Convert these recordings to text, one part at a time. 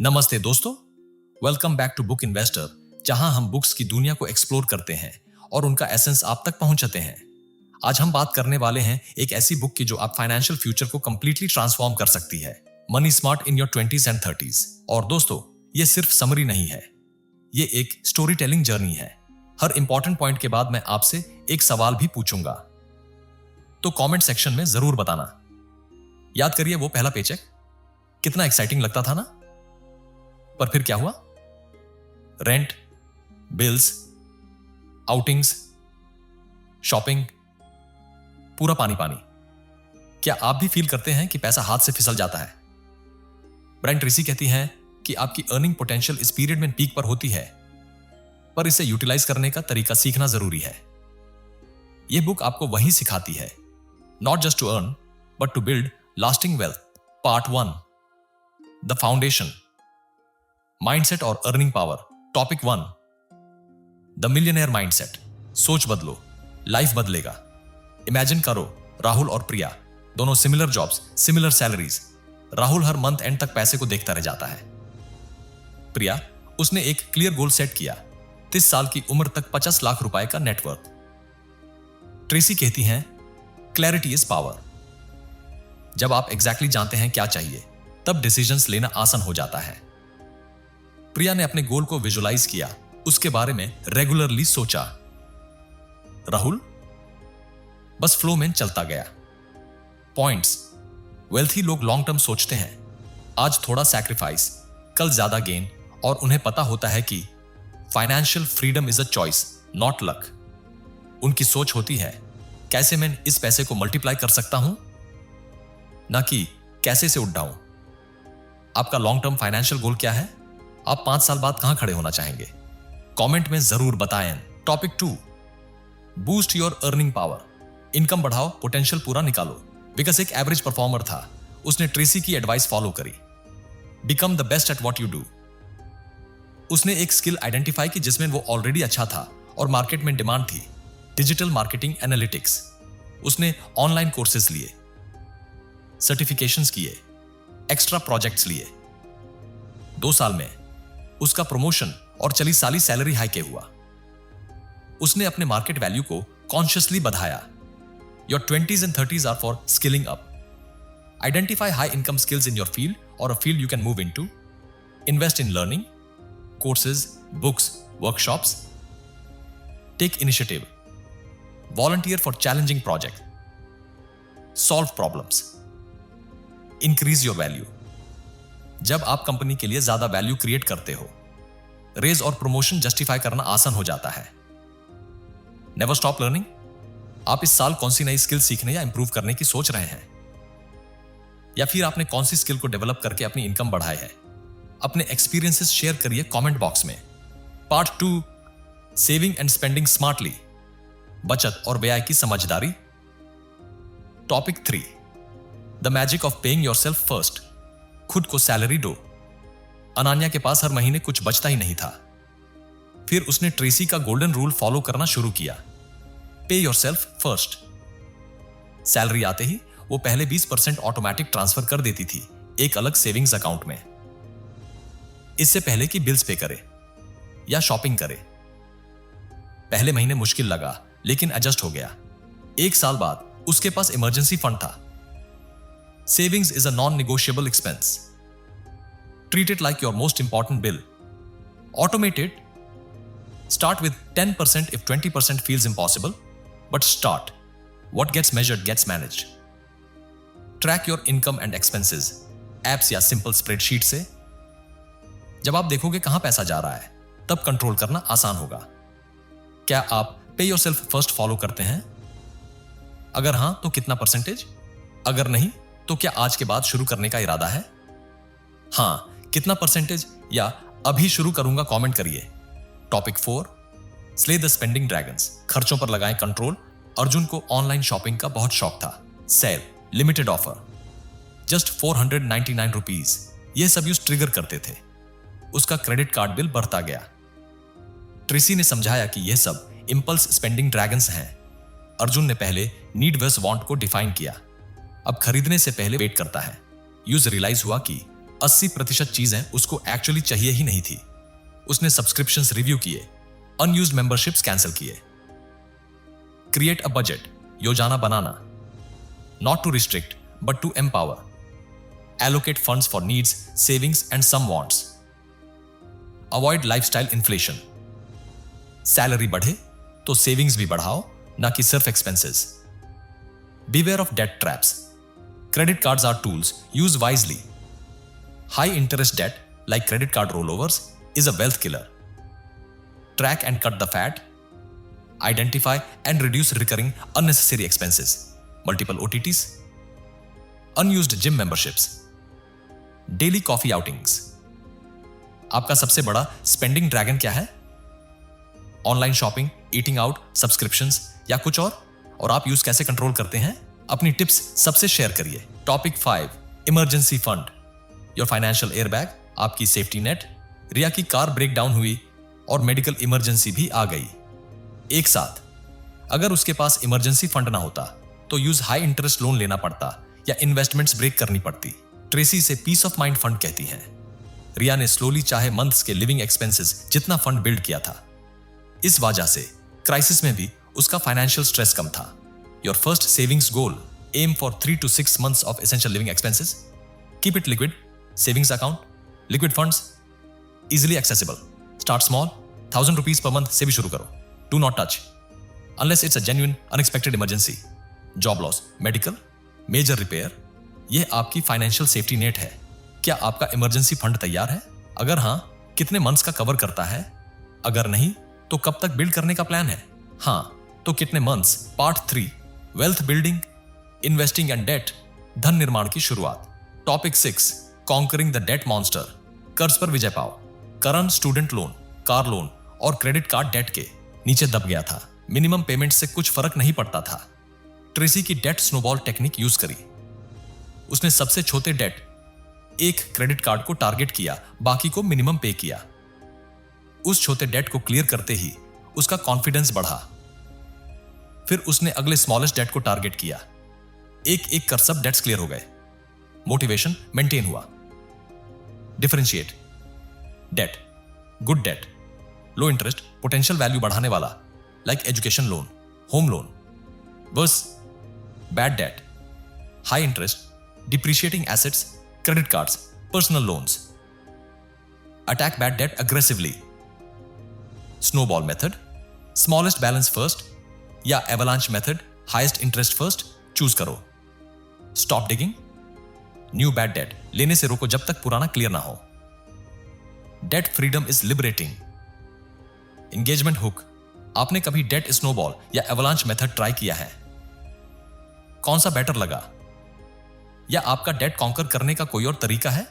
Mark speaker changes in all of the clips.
Speaker 1: नमस्ते दोस्तों, welcome back to book investor, जहां हम बुक्स की दुनिया को एक्सप्लोर करते हैं और उनका एसेंस आप तक पहुंचाते हैं। आज हम बात करने वाले हैं एक ऐसी बुक की जो आप फाइनेंशियल फ्यूचर को कंप्लीटली ट्रांसफॉर्म कर सकती है, money smart in your 20s and 30s। और दोस्तों, ये सिर्फ समरी नहीं है, ये एक स्टोरी टेलिंग जर्नी है। हर इंपॉर्टेंट पॉइंट के बाद मैं आपसे एक सवाल भी पूछूंगा, तो कमेंट सेक्शन में जरूर बताना। याद करिए वो पहला पेचेक, कितना एक्साइटिंग लगता था ना? पर फिर क्या हुआ? रेंट, बिल्स, आउटिंग्स, शॉपिंग, पूरा पानी पानी। क्या आप भी फील करते हैं कि पैसा हाथ से फिसल जाता है? ब्रायन ट्रेसी कहती हैं कि आपकी अर्निंग पोटेंशियल इस पीरियड में पीक पर होती है, पर इसे यूटिलाइज करने का तरीका सीखना जरूरी है। यह बुक आपको वही सिखाती है, not just to earn but to build lasting wealth. Part 1, the foundation, mindset और earning power. Topic 1, the millionaire mindset. सोच बदलो, लाइफ बदलेगा। इमेजिन करो, राहुल और प्रिया दोनों similar jobs, similar salaries. Rahul her month and तक पैसे को देखता रह जाता है। प्रिया, उसने एक क्लियर गोल सेट किया, 30 साल की उम्र तक 50 लाख रुपए का नेटवर्थ। ट्रेसी कहती हैं, क्लैरिटी इज पावर। जब आप एग्जैक्टली जानते हैं क्या चाहिए, तब डिसीजंस लेना आसान हो जाता है। प्रिया ने अपने गोल को विजुलाइज किया, उसके बारे में रेगुलरली सोचा। राहुल बस फ्लो में चलता गया। पॉइंट्स, वेल्थी लोग लॉन्ग टर्म सोचते हैं, आज थोड़ा सैक्रिफाइस, कल ज्यादा गेन, और उन्हें पता होता है कि financial freedom is a choice, not luck. उनकी सोच होती है, कैसे मैं इस पैसे को मल्टीप्लाई कर सकता हूं, ना कि कैसे से उड़ाऊं। आपका लॉन्ग टर्म फाइनेंशियल गोल क्या है? आप 5 साल बाद कहां खड़े होना चाहेंगे? कमेंट में जरूर बताएं। Topic 2, boost your earning power. Income बढ़ाओ, पोटेंशियल पूरा निकालो। विकास एक एवरेज परफॉर्मर था, उसने ट्रेसी की एडवाइस फॉलो करी, become the best at what you do. उसने एक स्किल आइडेंटिफाई की जिसमें वो ऑलरेडी अच्छा था और मार्केट में डिमांड थी, डिजिटल मार्केटिंग एनालिटिक्स। उसने ऑनलाइन कोर्सेज लिए, सर्टिफिकेशंस किए, एक्स्ट्रा प्रोजेक्ट्स लिए। 2 साल में उसका प्रमोशन और चली साली सैलरी हाइक हुआ। उसने अपने मार्केट वैल्यू को कॉन्शियसली बढ़ाया। Your 20s and 30s are for skilling up. Identify high income skills in your field और a field you can move into. Invest in learning, courses, books, workshops. Take initiative, volunteer for challenging project, solve problems, increase your value. जब आप company के लिए ज्यादा value create करते हो, raise और promotion justify करना आसान हो जाता है। Never stop learning. आप इस साल कौन सी नई स्किल सीखने या इंप्रूव करने की सोच रहे हैं, या फिर आपने कौन सी स्किल को डेवलप करके अपनी इनकम बढ़ाई है? अपने एक्सपीरियंसेस शेयर करिए कमेंट बॉक्स में। Part 2, saving and spending smartly. बचत और व्यय की समझदारी। Topic 3, the magic of paying yourself first. खुद को सैलरी दो। अनान्या के पास हर महीने कुछ बचता ही नहीं था। फिर उसने ट्रेसी का गोल्डन रूल फॉलो करना शुरू किया, पे योरसेल्फ फर्स्ट। सैलरी आते ही वो पहले 20% ऑटोमेटिक ट्रांसफर कर देती थी एक अलग सेविंग्स अकाउंट में, इससे पहले कि बिल्स पे करे या शॉपिंग करे। पहले महीने मुश्किल लगा, लेकिन एडजस्ट हो गया। 1 साल बाद उसके पास इमरजेंसी फंड था। Savings is a non-negotiable expense. Treat it like your most important bill. Automate it. Start with 10% if 20% feels impossible, but start. What gets measured gets managed. Track your income and expenses. Apps या simple spreadsheet से। जब आप देखोगे कहां पैसा जा रहा है, तब कंट्रोल करना आसान होगा। क्या आप पे योरसेल्फ फर्स्ट फॉलो करते हैं? अगर हां, तो कितना परसेंटेज? अगर नहीं, तो क्या आज के बाद शुरू करने का इरादा है? हां, कितना परसेंटेज या अभी शुरू करूंगा कमेंट करिए। Topic 4, slay the spending dragons. खर्चों पर लगाएं कंट्रोल। अर्जुन को ऑनलाइन शॉपिंग का बहुत शौक था। Sale, limited offer, just 499 rupees. यह सब यूज ट्रिगर करते थे। उसका क्रेडिट कार्ड बिल बढ़ता गया। ट्रेसी ने समझाया कि यह सब इंपल्स स्पेंडिंग ड्रैगन्स हैं। अर्जुन ने पहले नीड वर्स वांट को डिफाइन किया, अब खरीदने से पहले वेट करता है। यूज रियलाइज हुआ कि 80% चीजें उसको एक्चुअली चाहिए ही नहीं थी। उसने सब्सक्रिप्शंस रिव्यू किए, अनयूज्ड मेंबरशिप्स कैंसिल किए। क्रिएट अ बजट, योजना बनाना, not to restrict but to empower. Allocate funds for needs, savings and some wants. Avoid lifestyle inflation. Salary बढ़े तो सेविंग्स भी बढ़ाओ, ना कि सिर्फ expenses. Beware of debt traps. Credit cards are tools. Use wisely. High interest debt, like credit card rollovers, is a wealth killer. Track and cut the fat. Identify and reduce recurring unnecessary expenses. Multiple OTTs. Unused gym memberships. Daily coffee outings. आपका सबसे बड़ा spending dragon क्या है? Online shopping, eating out, subscriptions या कुछ और आप use कैसे कंट्रोल करते हैं? अपनी टिप्स सबसे शेयर करिए। Topic 5, emergency fund, your financial airbag, आपकी सेफ्टी नेट। रिया की कार ब्रेक डाउन हुई और मेडिकल इमरजेंसी भी आ गई एक साथ। अगर उसके पास इमरजेंसी फंड ना होता तो यूज हाई इंटरेस्ट लोन लेना पड़ता या इन्वेस्टमेंट्स ब्रेक करनी पड़ती। ट्रेसी इसे पीस ऑफ माइंड फंड कहती हैं। रिया ने स्लोली चाहे मंथ्स के लिविंग एक्सपेंसेस जितना फंड बिल्ड किया था। इस वजह से क्राइसिस में भी उसका फाइनेंशियल स्ट्रेस कम था। Your first savings goal, aim for 3 to 6 months of essential living expenses. Keep it liquid, savings account, liquid funds, easily accessible. Start small, 1000 rupees per month से भी शुरू करो। Do not touch unless it's a genuine unexpected emergency, job loss, medical, major repair. यह आपकी financial safety net है। क्या आपका emergency fund तैयार है? अगर हां, कितने मंथ्स का कवर करता है? अगर नहीं, तो कब तक बिल्ड करने का प्लान है? हां, तो कितने months? Part 3, wealth building, investing and debt, धन निर्माण की शुरुआत। Topic 6, conquering the debt monster, कर्ज पर विजय पाओ। Karan student loan, car loan और क्रेडिट कार्ड डेट के नीचे दब गया था। मिनिमम पेमेंट से कुछ फर्क नहीं पड़ता था। ट्रेसी की डेट स्नोबॉल टेक्निक यूज करी। उसने सबसे छोटे डेट, एक क्रेडिट कार्ड को टारगेट किया, बाकी को मिनिमम पे किया। उस छोटे डेट को क्लियर करते ही उसका कॉन्फिडेंस बढ़ा। फिर उसने अगले स्मॉलेस्ट डेट को टारगेट किया। एक एक कर सब डेट्स क्लियर हो गए। मोटिवेशन मेंटेन हुआ। Differentiate debt, good debt, low interest, potential value बढ़ाने वाला, like education loan, home loan. बस bad debt, high interest, depreciating assets, credit cards, personal loans. Attack bad debt aggressively. Snowball method, smallest balance first या avalanche method, highest interest first choose करो। Stop digging, new bad debt लेने से रोको जब तक पुराना clear ना हो। Debt freedom is liberating. Engagement hook, आपने कभी डेट स्नोबॉल या एवलांच मेथड ट्राई किया है? कौन सा बेटर लगा? या आपका डेट कॉन्कर करने का कोई और तरीका है?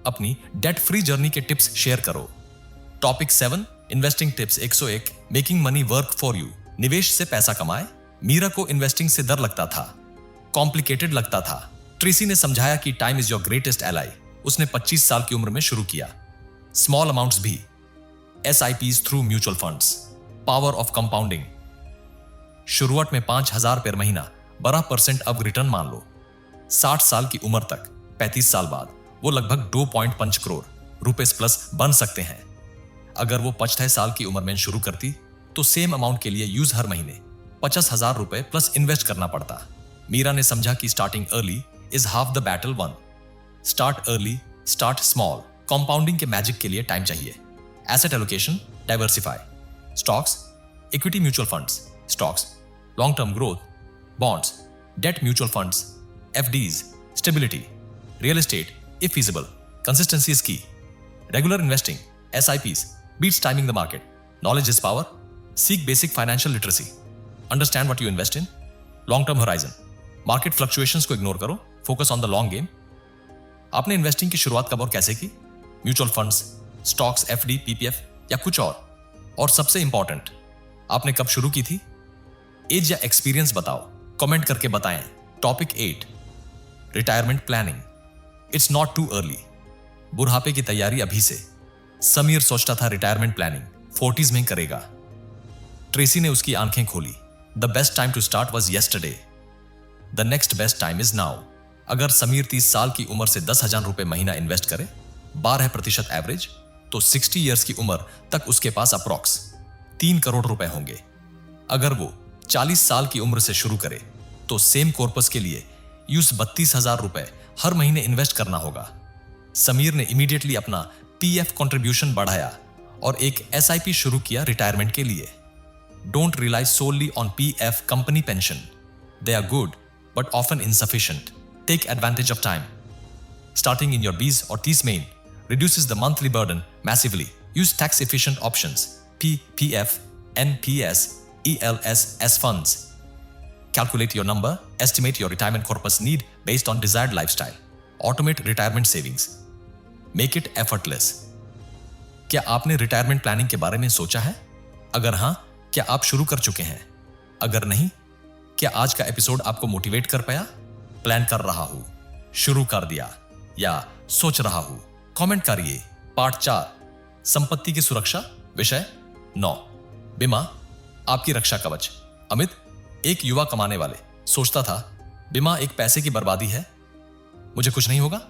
Speaker 1: अपनी डेट फ्री जर्नी के टिप्स शेयर करो। Topic 7, investing tips 101, making money work for you, निवेश से पैसा कमाए। मीरा को इन्वेस्टिंग से डर लगता था, कॉम्प्लिकेटेड लगता था। ट्रेसी ने समझाया कि time is your greatest ally. उसने 25 साल की उम्र में शुरू किया। स्मॉल अमाउंट्स भी, SIPs through mutual funds, power of compounding. शुरुआत में 5000 पर महीना, 12% अब रिटर्न मान लो। 60 साल की उम्र तक, 35 साल बाद वो लगभग 2.5 करोड़ रुपए प्लस बन सकते हैं। अगर वो 50 साल की उम्र में शुरू करती तो सेम अमाउंट के लिए यूज हर महीने 50,000 रुपए प्लस इन्वेस्ट करना पड़ता। मीरा ने समझा कि starting early is half the battle one. Start early, start small. Compounding के मैजिक के लिए टाइम चाहिए। Asset allocation, diversify. Stocks, equity mutual funds, stocks, long term growth, bonds, debt mutual funds, FDs, stability, real estate if feasible. Consistency is key. Regular investing, SIPs, beats timing the market. Knowledge is power. Seek basic financial literacy. Understand what you invest in. Long-term horizon. Market fluctuations को ignore करो. Focus on the long game. आपने investing की शुरुआत कब और कैसे की? Mutual funds, stocks, FD, PPF या कुछ और? और सबसे इंपॉर्टेंट, आपने कब शुरू की थी? एज या एक्सपीरियंस बताओ, कमेंट करके बताएं। Topic 8, retirement planning. It's not too early. बुढ़ापे की तैयारी अभी से। समीर सोचता था रिटायरमेंट प्लानिंग 40s में करेगा। ट्रेसी ने उसकी आंखें खोली। The best time to start was yesterday. The next best time is now. अगर समीर 30 साल की उम्र से 10,000 रुपए महीना इन्वेस्ट करे, 12% एवरेज, तो 60 इयर्स की उम्र तक उसके पास अप्रॉक्स 3 करोड़ रुपए होंगे। अगर वो 40 साल की उम्र से शुरू करे तो सेम कॉर्पस के लिए यूज 32,000 रुपए हर महीने इन्वेस्ट करना होगा। समीर ने इमीडिएटली अपना पीएफ कंट्रीब्यूशन बढ़ाया और एक एसआईपी शुरू किया रिटायरमेंट के लिए। Don't rely solely on PF company pension, they are good but often insufficient. Take advantage of time. Starting in your 20 or 30 main reduces the monthly burden massively. Use tax efficient options, PPF, NPS, ELSS funds. Calculate your number, estimate your retirement corpus need based on desired lifestyle. Automate retirement savings. Make it effortless. क्या आपने retirement planning के बारे में सोचा है? अगर हां, क्या आप शुरू कर चुके हैं? अगर नहीं, क्या आज का एपिसोड आपको मोटिवेट कर पाया? प्लान कर रहा हूं, शुरू कर दिया या सोच रहा हूं? कमेंट करिए। पार्ट 4, संपत्ति की सुरक्षा, विषय 9, बीमा आपकी रक्षा कवच। अमित, एक युवा कमाने वाले, सोचता था बीमा एक पैसे की बर्बादी है, मुझे कुछ नहीं होगा।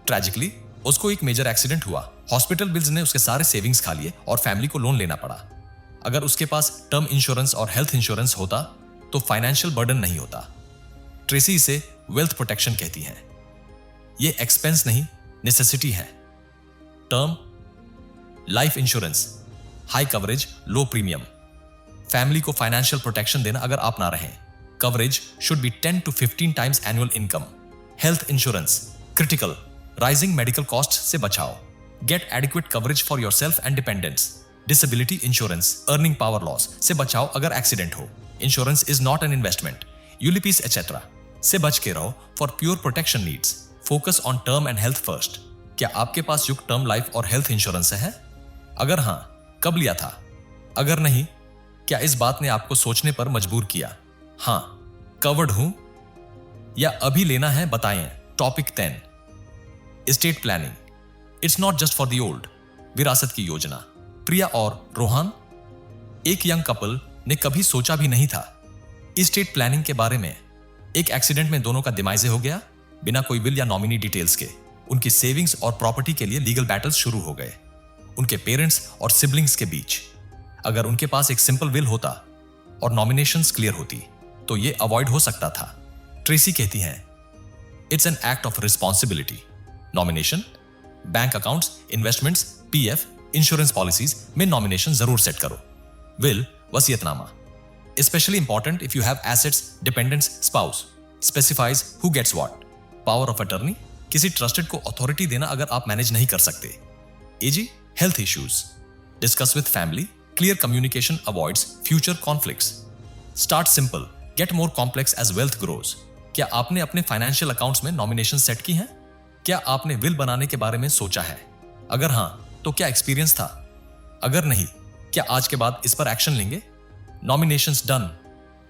Speaker 1: ट्रेजिकली उसको एक मेजर एक्सीडेंट हुआ, हॉस्पिटल बिल्स ने उसके सारे सेविंग्स खा लिए और फैमिली को लोन लेना पड़ा। अगर उसके पास टर्म इंश्योरेंस और हेल्थ इंश्योरेंस होता तो फाइनेंशियल बर्डन नहीं होता। ट्रेसी इसे वेल्थ प्रोटेक्शन कहती है। ये एक्सपेंस नहीं, नेसेसिटी है। Term life insurance, high coverage, low premium, family को फाइनेंशियल प्रोटेक्शन देना अगर आप ना रहें। Coverage should be 10 to 15 times annual income. Health insurance, critical, rising medical cost से बचाओ। Get adequate coverage for yourself and dependents. Disability insurance, earning power loss से बचाओ अगर एक्सीडेंट हो। Insurance is not an investment. ULIPs etcetera से बच के रहो for pure protection needs. Focus on term and health first. क्या आपके पास युक्त टर्म लाइफ और हेल्थ इंश्योरेंस है? अगर हां, कब लिया था? अगर नहीं, क्या इस बात ने आपको सोचने पर मजबूर किया? हां, कवर्ड हूं या अभी लेना है? बताएं। Topic 10, estate planning. It's not just for the old. विरासत की योजना। प्रिया और रोहन, एक यंग कपल ने कभी सोचा भी नहीं था एस्टेट प्लानिंग के बारे में। एक एक्सीडेंट में दोनों का दिमाइजे हो गया, बिना कोई विल या नॉमिनी डिटेल्स के। उनकी सेविंग्स और प्रॉपर्टी के लिए लीगल बैटल्स शुरू हो गए उनके पेरेंट्स और सिबलिंग्स के बीच। अगर उनके पास एक सिंपल विल होता और नॉमिनेशंस क्लियर होती तो ये अवॉइड हो सकता था। ट्रेसी कहती हैं, it's an act of responsibility. Nomination, bank accounts, investments, PF, insurance policies में नॉमिनेशन जरूर सेट करो। विल, वसीयतनामा, especially important if you have assets, dependents, spouse, specifies who gets what. Power of attorney, किसी trusted को authority देना अगर आप manage नहीं कर सकते। एजी, health issues, discuss with family, clear communication avoids future conflicts. Start simple, get more complex as wealth grows. क्या आपने अपने फाइनेंशियल अकाउंट्स में नॉमिनेशन सेट की हैं? क्या आपने विल बनाने के बारे में सोचा है? अगर हां, तो क्या एक्सपीरियंस था? अगर नहीं, क्या आज के बाद इस पर एक्शन लेंगे? नॉमिनेशंस डन,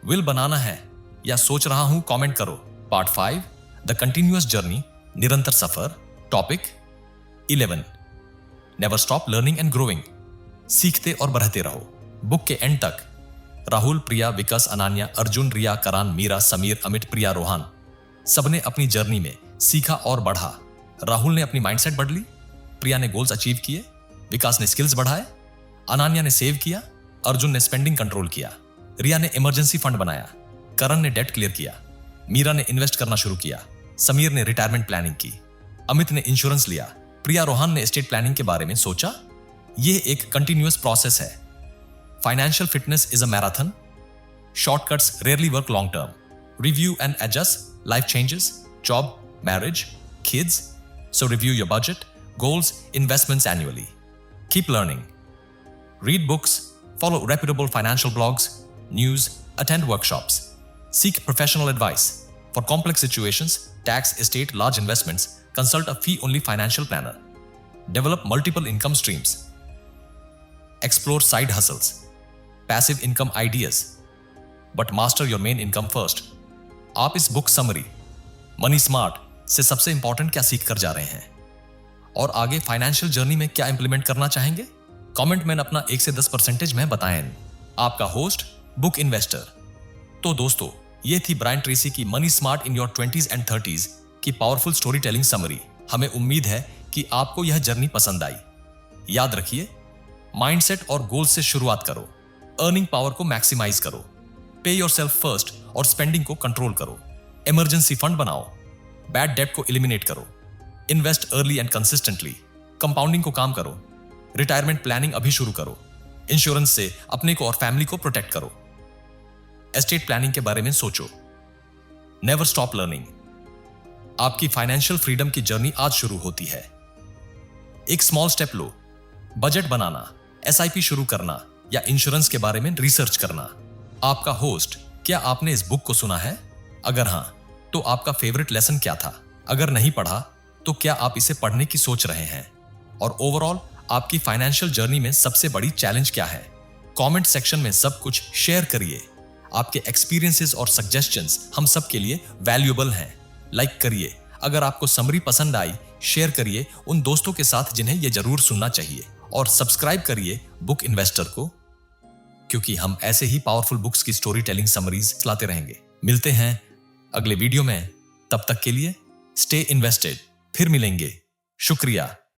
Speaker 1: विल बनाना है या सोच रहा हूं? कमेंट करो। पार्ट 5, द कंटिन्यूअस जर्नी, निरंतर सफर। Topic 11, never stop learning and growing. सीखते और बढ़ते रहो। बुक के एंड तक राहुल, प्रिया, विकास, अनान्या, अर्जुन, रिया, करान, मीरा, समीर, अमित, प्रिया, रोहन सबने अपनी जर्नी में सीखा और बढ़ा। राहुल ने अपनी माइंडसेट बदली, प्रिया ने गोल्स अचीव किए, विकास ने स्किल्स बढ़ाए, अनान्या ने सेव किया, अर्जुन ने स्पेंडिंग कंट्रोल किया, रिया ने इमरजेंसी फंड बनाया, करण ने डेट क्लियर किया, मीरा ने इन्वेस्ट करना शुरू किया, समीर ने रिटायरमेंट प्लानिंग की, अमित ने इंश्योरेंस लिया, प्रिया रोहन ने एस्टेट प्लानिंग के बारे में सोचा। यह एक कंटिन्यूअस प्रोसेस है। Financial fitness is a marathon. Shortcuts rarely work long term. Review and adjust, life changes, job, marriage, kids, so review your budget, goals, investments annually. Keep learning. Read books, follow reputable financial blogs, news, attend workshops. Seek professional advice. For complex situations, tax, estate, large investments, consult a fee-only financial planner. Develop multiple income streams. Explore side hustles, passive income ideas, but master your main income first. आप इस book summary money smart से सबसे important क्या सीख कर जा रहे हैं और आगे फाइनेंशियल जर्नी में क्या इंप्लीमेंट करना चाहेंगे? कमेंट में अपना 1 से 10% में बताएं। आपका होस्ट बुक इन्वेस्टर। तो दोस्तों, ये थी ब्रायन ट्रेसी की money smart in your 20s and 30s की पावरफुल स्टोरी टेलिंग समरी। हमें उम्मीद है कि आपको यह जर्नी पसंद आई। याद रखिए, माइंडसेट और गोल से शुरुआत करो, अर्निंग पावर को मैक्सिमाइज करो, पे योरसेल्फ फर्स्ट और स्पेंडिंग को कंट्रोल करो, इमरजेंसी फंड बनाओ, बैड डेट को एलिमिनेट करो, invest early and consistently, compounding को काम करो, रिटायरमेंट प्लानिंग अभी शुरू करो, इंश्योरेंस से अपने को और फैमिली को प्रोटेक्ट करो, एस्टेट प्लानिंग के बारे में सोचो। Never stop learning. आपकी फाइनेंशियल फ्रीडम की जर्नी आज शुरू होती है। एक स्मॉल स्टेप लो, बजट बनाना, एसआईपी शुरू करना या इंश्योरेंस के बारे में रिसर्च करना। आपका होस्ट, क्या आपने इस बुक को सुना है? अगर हां, तो आपका फेवरेट लेसन क्या था? अगर नहीं पढ़ा, तो क्या आप इसे पढ़ने की सोच रहे हैं? और ओवरऑल आपकी फाइनेंशियल जर्नी में सबसे बड़ी चैलेंज क्या है? कमेंट सेक्शन में सब कुछ शेयर करिए। आपके एक्सपीरियंसेस और सजेशंस हम सब के लिए वैल्यूएबल हैं। लाइक करिए। अगर आपको समरी पसंद आई, शेयर करिए उन दोस्तों के साथ जिन्हें यह जरूर सुनना चाहिए, और सब्सक्राइब करिए बुक इन्वेस्टर को, क्योंकि हम ऐसे ही पावरफुल बुक्स की स्टोरी टेलिंग समरीज लाते रहेंगे। मिलते हैं अगले वीडियो में। तब तक के लिए स्टे इन्वेस्टेड। फिर मिलेंगे। शुक्रिया।